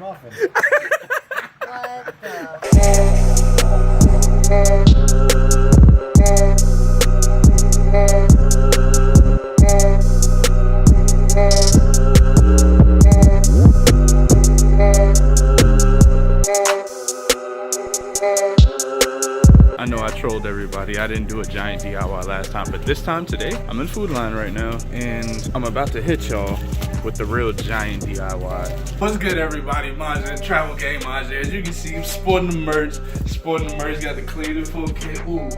muffin. What the? I know I trolled everybody. I didn't do a giant DIY last time, but this time today, I'm in Food Line right now, and I'm about to hit y'all with the real giant DIY. What's good, everybody? Majin, Travel Gang Majin. As you can see, I'm sporting the merch. Got the clean and full kit. Ooh.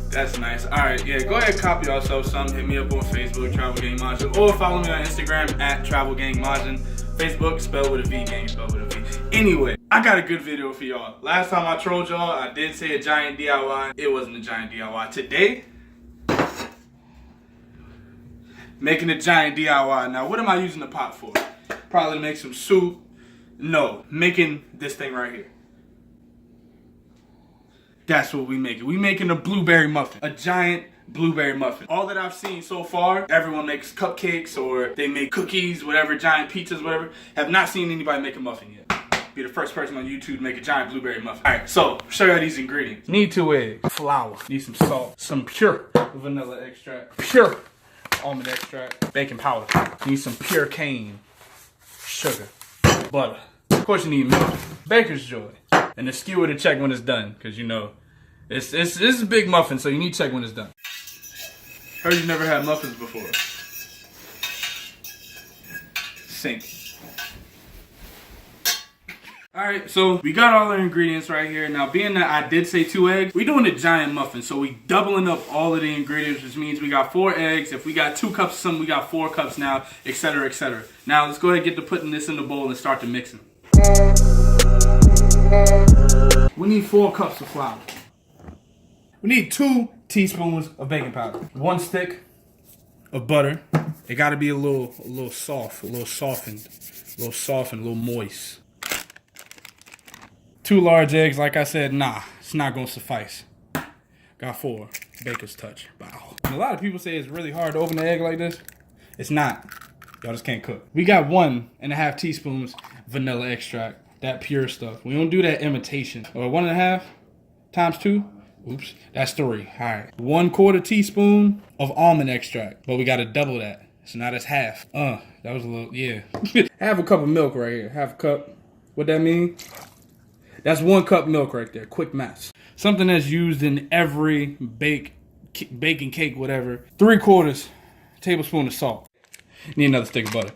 That's nice. All right, yeah, go ahead and copy yourself some. Hit me up on Facebook, Travel Gang Majin, or follow me on Instagram at Travel Gang Majin. Facebook, spelled with a V, gang, spelled with a V. Anyway, I got a good video for y'all. Last time I trolled y'all, I did say a giant DIY. It wasn't a giant DIY. Today, making a giant DIY. Now, what am I using the pot for? Probably to make some soup. No, making this thing right here. That's what we making. We making a blueberry muffin. A giant blueberry muffin. All that I've seen so far, everyone makes cupcakes or they make cookies, whatever, giant pizzas, whatever. Have not seen anybody make a muffin yet. Be the first person on YouTube to make a giant blueberry muffin. Alright, so show you these ingredients. Need 2 eggs, flour, need some salt, some pure vanilla extract, pure almond extract, baking powder, need some pure cane, sugar, butter. Of course you need milk, baker's joy, and a skewer to check when it's done, because you know, it's a big muffin, so you need to check when it's done. Heard you never had muffins before. Sink. Alright, so we got all our ingredients right here. Now, being that I did say 2 eggs, we're doing a giant muffin. So we doubling up all of the ingredients, which means we got 4 eggs. If we got 2 cups of something, we got 4 cups now, etc., etc. Now, let's go ahead and get to putting this in the bowl and start to mixing. We need 4 cups of flour. We need 2 teaspoons of baking powder. 1 stick of butter. It gotta be a little soft, a little softened, a little moist. 2 large eggs, like I said, nah, it's not gonna suffice. Got 4, baker's touch, wow. And a lot of people say it's really hard to open an egg like this. It's not, y'all just can't cook. We got 1.5 teaspoons vanilla extract, that pure stuff. We don't do that imitation. Or 1.5 times 2, oops, that's 3, all right. 1/4 teaspoon of almond extract, but we gotta double that. So now that's half. That was a little, yeah. Half a cup of milk right here, half a cup. What that mean? That's 1 cup milk right there, quick maths. Something that's used in every baking cake, whatever. 3/4 tablespoon of salt. Need another stick of butter.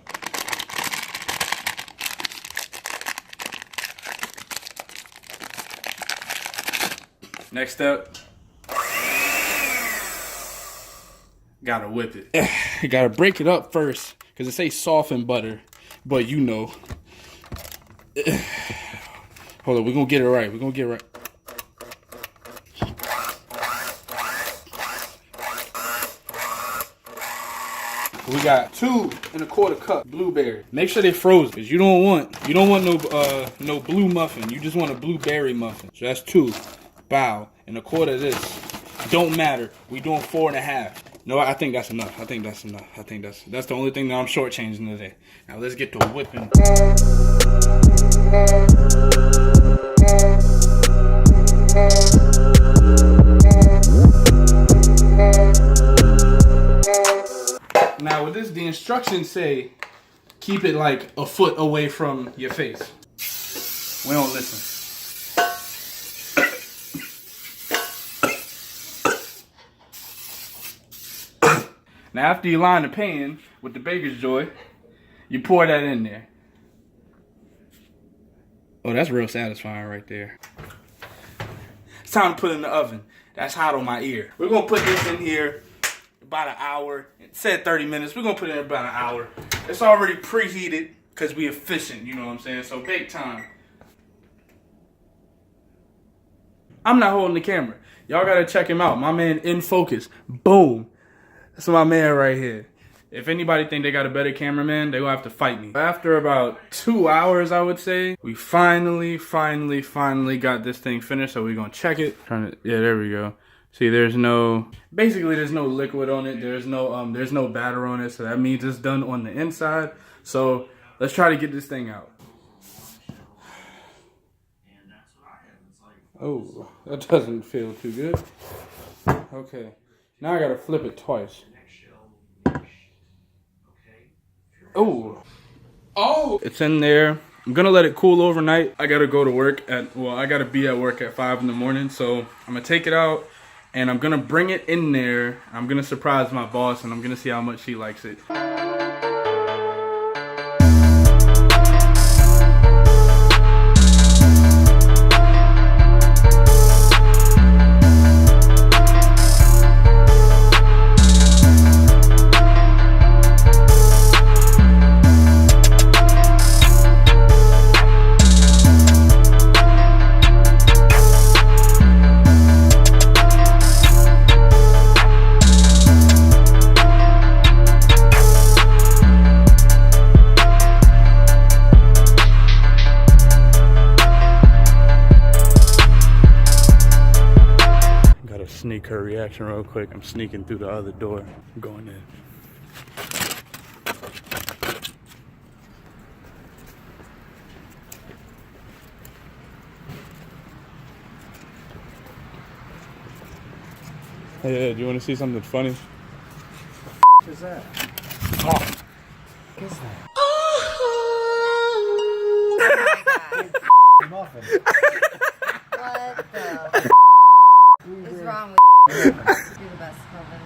Next step. Gotta whip it. You gotta break it up first, because it says softened butter, but you know. Hold on, we're gonna get it right. We got 2.25 cup blueberry. Make sure they're frozen, because you don't want no blue muffin. You just want a blueberry muffin. So that's 2. Bow. And 1/4 of this. Don't matter. We doing 4.5. No, I think that's enough. That's the only thing that I'm shortchanging today. Now let's get to whipping. Now with this, the instructions say keep it like a foot away from your face. We don't listen. Now after you line the pan with the baker's joy, you pour that in there. Oh, that's real satisfying right there. It's time to put it in the oven. That's hot on my ear. We're gonna put this in here about an hour. It said 30 minutes. We're gonna put it in about an hour. It's already preheated because we efficient, you know what I'm saying? So bake time. I'm not holding the camera. Y'all gotta check him out. My man in focus. Boom. That's my man right here. If anybody think they got a better cameraman, they gonna have to fight me. After about 2 hours, I would say, we finally got this thing finished. So we're gonna check it. Yeah, there we go. See, there's no liquid on it. There's no batter on it. So that means it's done on the inside. So Let's try to get this thing out. Oh, that doesn't feel too good. Okay, now I gotta flip it twice. Oh, it's in there. I'm gonna let it cool overnight. I gotta go to work I gotta be at work at 5 in the morning. So I'm gonna take it out and I'm gonna bring it in there. I'm gonna surprise my boss and I'm gonna see how much she likes it. Sneak her reaction real quick. I'm sneaking through the other door. I'm going in. Hey, do you want to see something funny? What is that? Oh. What is that? Muffin. What the is wrong with you? You're the best, Kelvin.